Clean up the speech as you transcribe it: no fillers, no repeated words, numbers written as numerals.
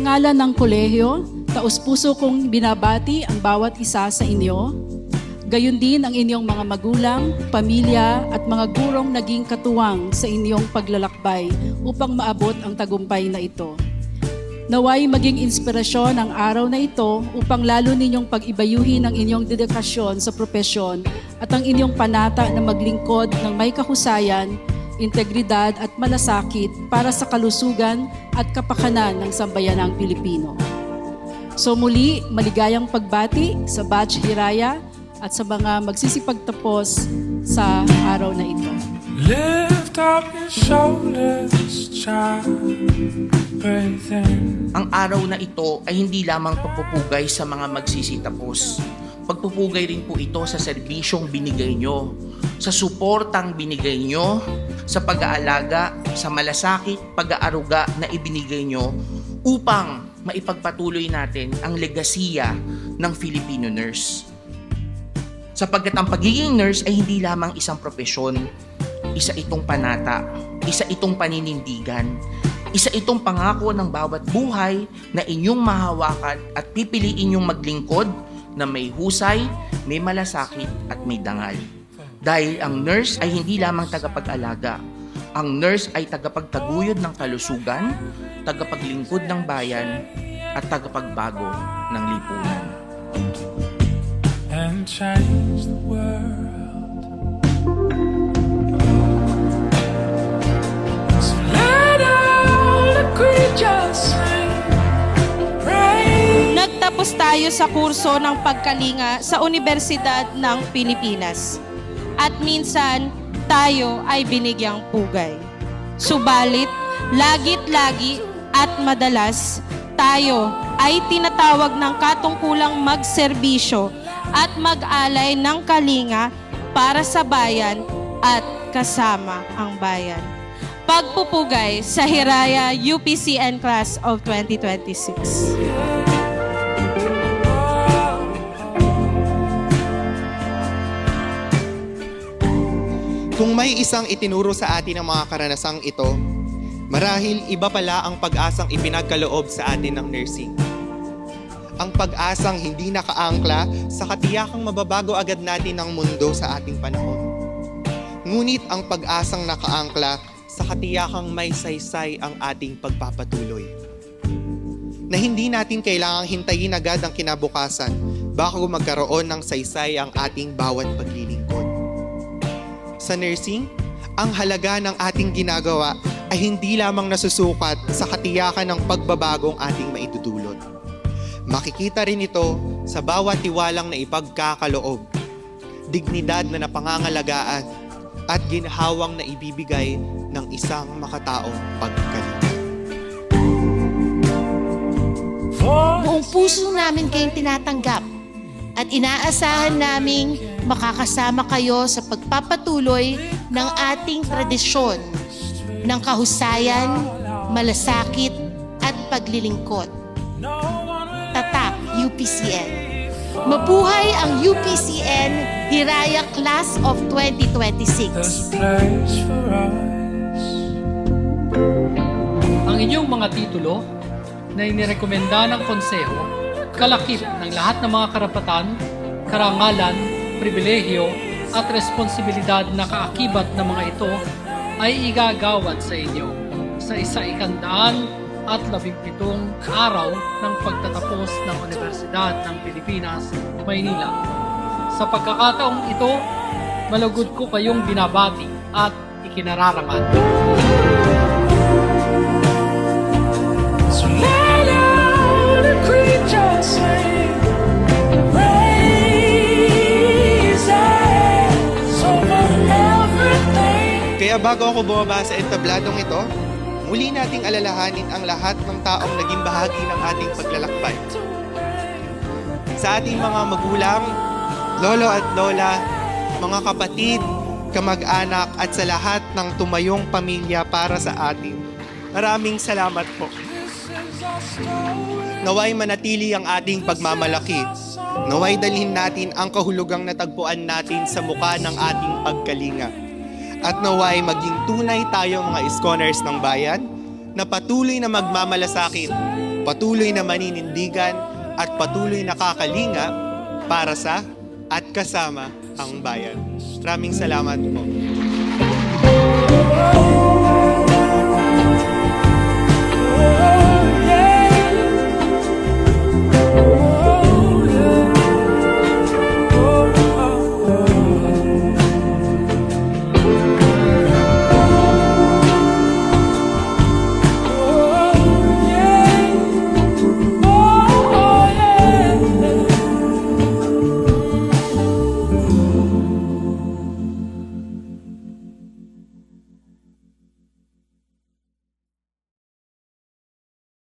ngalan ng kolehiyo, taus-puso kong binabati ang bawat isa sa inyo, gayon din ang inyong mga magulang, pamilya at mga gurong naging katuwang sa inyong paglalakbay upang maabot ang tagumpay na ito. Naway maging inspirasyon ang araw na ito upang lalo ninyong pag-ibayuhin ang inyong dedikasyon sa propesyon at ang inyong panata na maglingkod ng may kahusayan, integridad at malasakit para sa kalusugan at kapakanan ng sambayanang Pilipino. So muli, maligayang pagbati sa Batch Hiraya at sa mga magsisipagtapos sa araw na ito. Lift up your shoulders, child. Breathe in. Ang araw na ito ay hindi lamang pagpupugay sa mga magsisitapos. Pagpupugay rin po ito sa serbisyong binigay nyo, sa suportang binigay nyo, sa pag-aalaga, sa malasakit, pag-aaruga na ibinigay nyo upang maipagpatuloy natin ang legasiya ng Filipino nurse. Sapagkat ang pagiging nurse ay hindi lamang isang propesyon, isa itong panata, isa itong paninindigan, isa itong pangako ng bawat buhay na inyong mahawakan at pipiliin nyong maglingkod na may husay, may malasakit at may dangal. Dahil ang nurse ay hindi lamang tagapag-alaga. Ang nurse ay tagapagtaguyod ng kalusugan, tagapaglingkod ng bayan, at tagapagbago ng lipunan. And change the world. So let all the creatures sing, praise. Nagtapos tayo sa kurso ng pagkalinga sa Universidad ng Pilipinas. At minsan, tayo ay binigyang pugay. Subalit, lagit-lagi at madalas, tayo ay tinatawag ng katungkulang magserbisyo at mag-alay ng kalinga para sa bayan at kasama ang bayan. Pagpupugay sa Hiraya UPCN Class of 2026. Kung may isang itinuro sa atin ang mga karanasang ito, marahil iba pala ang pag-asang ipinagkaloob sa atin ng nursing. Ang pag-asang hindi nakaangkla sa katiyakang mababago agad natin ang mundo sa ating panahon. Ngunit ang pag-asang nakaangkla sa katiyakang may saysay ang ating pagpapatuloy. Na hindi natin kailangang hintayin agad ang kinabukasan bago magkaroon ng saysay ang ating bawat paglilingkod. Sa nursing, ang halaga ng ating ginagawa ay hindi lamang nasusukat sa katiyakan ng pagbabagong ating maidudulot. Makikita rin ito sa bawat tiwalang na ipagkakaloob, dignidad na napangangalagaan, at ginhawang na ibibigay ng isang makataong pagkalinga. Buong puso namin kayong tinatanggap at inaasahan naming makakasama kayo sa pagpapatuloy ng ating tradisyon ng kahusayan, malasakit at paglilingkod. Tatak UPCN. Mabuhay ang UPCN Hiraya Class of 2026. There's a place for us. Ang inyong mga titulo na inirekomenda ng konseho, kalakip ng lahat ng mga karapatan, karangalan, pribilehyo at responsibilidad na kaakibat ng mga ito ay igagawad sa inyo sa 117 araw ng pagtatapos ng Universidad ng Pilipinas, Maynila. Sa pagkakataong ito, malugod ko kayong binabati at ikinararangal. So let all the creatures sing, praises over everything. Kaya bago ako bumaba sa entabladong ito, muli nating alalahanin ang lahat ng taong naging bahagi ng ating paglalakbay. Sa ating mga magulang, lolo at lola, mga kapatid, kamag-anak at sa lahat ng tumayong pamilya para sa atin. Maraming salamat po. Naway manatili ang ating pagmamalaki. Naway dalhin natin ang kahulugang natagpuan natin sa mukha ng ating pagkalinga. At naway maging tunay tayong mga iskoners ng bayan na patuloy na magmamalasakit patuloy na maninindigan at patuloy na kakalingap para sa at kasama ang bayan. Maraming salamat po.